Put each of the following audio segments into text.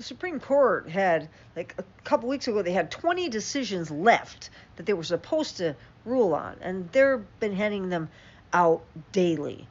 The Supreme Court had, like a couple weeks ago, they had 20 decisions left that they were supposed to rule on, and they've been handing them out daily.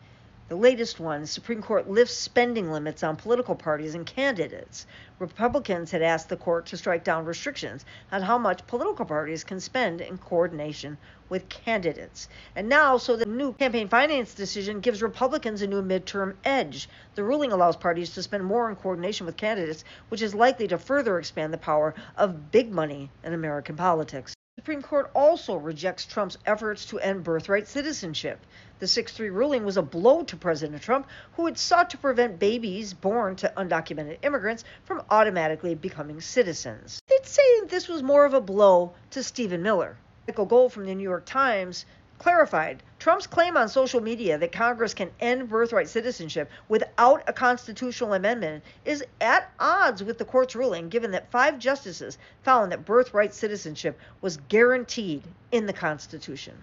The latest one, the Supreme Court lifts spending limits on political parties and candidates. Republicans had asked the court to strike down restrictions on how much political parties can spend in coordination with candidates. And now, so the new campaign finance decision gives Republicans a new midterm edge. The ruling allows parties to spend more in coordination with candidates, which is likely to further expand the power of big money in American politics. The Supreme Court also rejects Trump's efforts to end birthright citizenship. The 6-3 ruling was a blow to President Trump, who had sought to prevent babies born to undocumented immigrants from automatically becoming citizens. They'd say this was more of a blow to Stephen Miller. Michael Gold from the New York Times clarified Trump's claim on social media that Congress can end birthright citizenship without a constitutional amendment is at odds with the court's ruling, given that 5 justices found that birthright citizenship was guaranteed in the Constitution.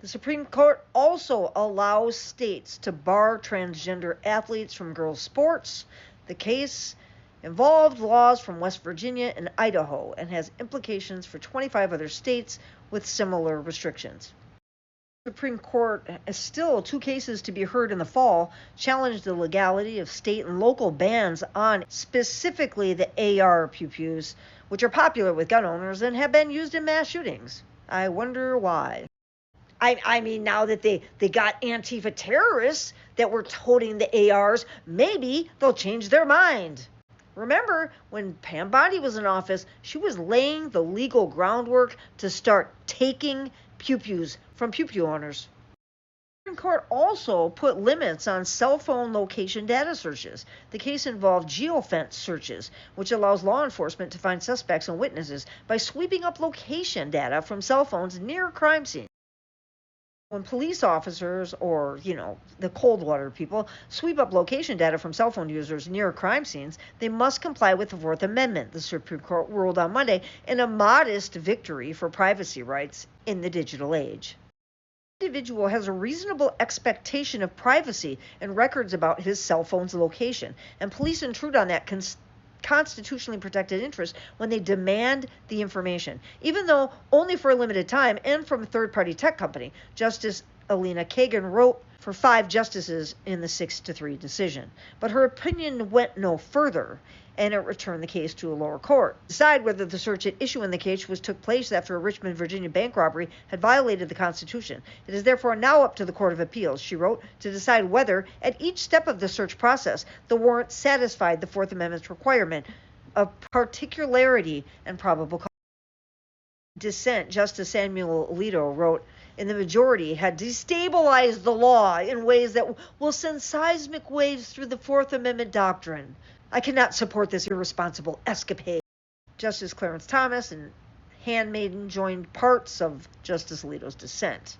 The Supreme Court also allows states to bar transgender athletes from girls' sports. The case involved laws from West Virginia and Idaho and has implications for 25 other states with similar restrictions. The Supreme Court has still 2 cases to be heard in the fall, challenge the legality of state and local bans on specifically the AR pew-pews, which are popular with gun owners and have been used in mass shootings. I wonder why. I mean, now that they got Antifa terrorists that were toting the ARs, maybe they'll change their mind. Remember, when Pam Bondi was in office, she was laying the legal groundwork to start taking pew-pews from pew-pew owners. The Supreme Court also put limits on cell phone location data searches. The case involved geofence searches, which allows law enforcement to find suspects and witnesses by sweeping up location data from cell phones near crime scenes. When police officers or, the cold water people sweep up location data from cell phone users near crime scenes, they must comply with the Fourth Amendment, the Supreme Court ruled on Monday, in a modest victory for privacy rights in the digital age. The individual has a reasonable expectation of privacy and records about his cell phone's location, and police intrude on that constitutionally protected interest when they demand the information, even though only for a limited time and from a third-party tech company. Justice Elena Kagan wrote for 5 justices in the 6-3 decision, but her opinion went no further, and it returned the case to a lower court to decide whether the search at issue in the case took place after a Richmond, Virginia bank robbery had violated the Constitution. It is therefore now up to the Court of Appeals, she wrote, to decide whether, at each step of the search process, the warrant satisfied the Fourth Amendment's requirement of particularity and probable cause. Dissent, Justice Samuel Alito wrote, in the majority had destabilized the law in ways that will send seismic waves through the Fourth Amendment doctrine. I cannot support this irresponsible escapade. Justice Clarence Thomas and handmaiden joined parts of Justice Alito's dissent.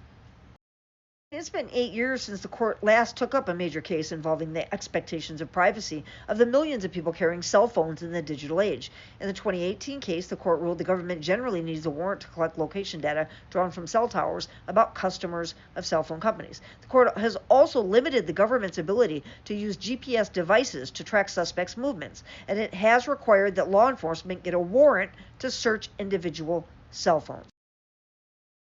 It's been 8 years since the court last took up a major case involving the expectations of privacy of the millions of people carrying cell phones in the digital age. In the 2018 case, the court ruled the government generally needs a warrant to collect location data drawn from cell towers about customers of cell phone companies. The court has also limited the government's ability to use GPS devices to track suspects' movements, and it has required that law enforcement get a warrant to search individual cell phones.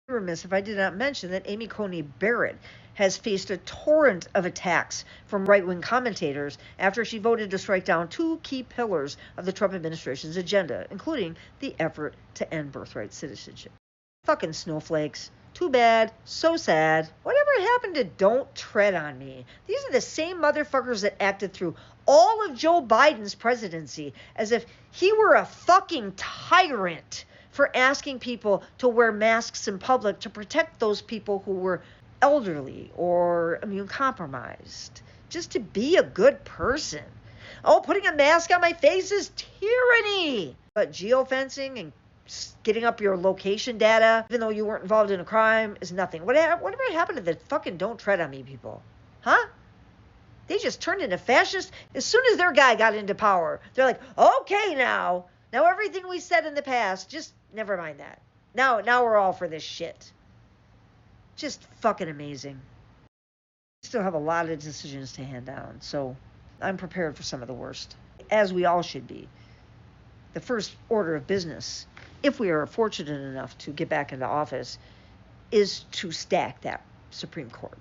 Remiss if I did not mention that Amy Coney Barrett has faced a torrent of attacks from right-wing commentators after she voted to strike down 2 key pillars of the Trump administration's agenda, including the effort to end birthright citizenship. Fucking snowflakes. Too bad. So sad. Whatever happened to Don't Tread on Me? These are the same motherfuckers that acted through all of Joe Biden's presidency as if he were a fucking tyrant for asking people to wear masks in public to protect those people who were elderly or immune compromised. Just to be a good person. Oh, putting a mask on my face is tyranny. But geofencing and getting up your location data, even though you weren't involved in a crime, is nothing. Whatever happened to the fucking Don't Tread on Me people? Huh? They just turned into fascists as soon as their guy got into power. They're like, okay, now everything we said in the past, just never mind that. Now we're all for this shit. Just fucking amazing. We still have a lot of decisions to hand down, so I'm prepared for some of the worst, as we all should be. the first order of business, if we are fortunate enough to get back into office, is to stack that Supreme Court.